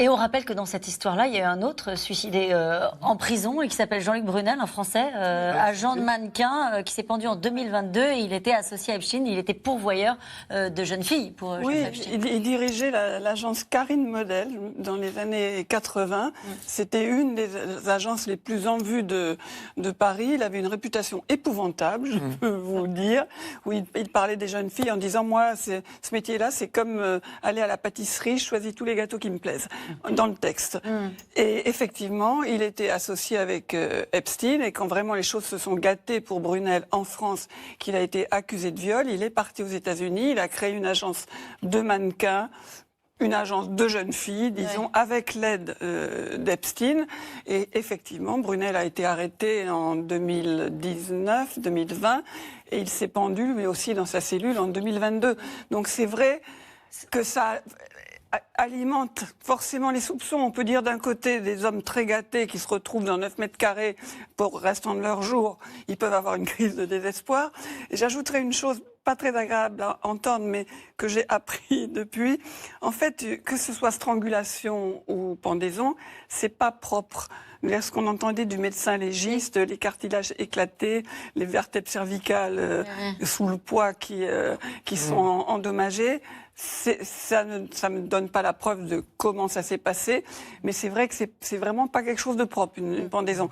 Et on rappelle que dans cette histoire-là, il y a eu un autre suicidé en prison et qui s'appelle Jean-Luc Brunel, un Français, agent de mannequin, qui s'est pendu en 2022. Et il était associé à Epstein, il était pourvoyeur de jeunes filles pour Oui, Epstein. il dirigeait l'agence Karine Model dans les années 80. C'était une des agences les plus en vue de Paris. Il avait une réputation épouvantable, je peux vous dire, où il parlait des jeunes filles en disant « Moi, ce métier-là, c'est comme aller à la pâtisserie, je choisis tous les gâteaux qui me plaisent », dans le texte. Et effectivement, il était associé avec Epstein, et quand vraiment les choses se sont gâtées pour Brunel en France, qu'il a été accusé de viol, il est parti aux États-Unis, il a créé une agence de mannequins, une agence de jeunes filles, disons, avec l'aide d'Epstein. Et effectivement, Brunel a été arrêté en 2019-2020 et il s'est pendu, lui aussi, dans sa cellule en 2022. Donc c'est vrai que ça alimente forcément les soupçons. On peut dire d'un côté des hommes très gâtés qui se retrouvent dans 9 mètres carrés pour le restant de leur jour, ils peuvent avoir une crise de désespoir. Et j'ajouterais une chose pas très agréable à entendre, mais que j'ai appris depuis. En fait, que ce soit strangulation ou pendaison, c'est pas propre. Ce qu'on entendait du médecin légiste, les cartilages éclatés, les vertèbres cervicales sous le poids qui sont endommagées, ça me donne pas la preuve de comment ça s'est passé, mais c'est vrai que c'est vraiment pas quelque chose de propre, une pendaison.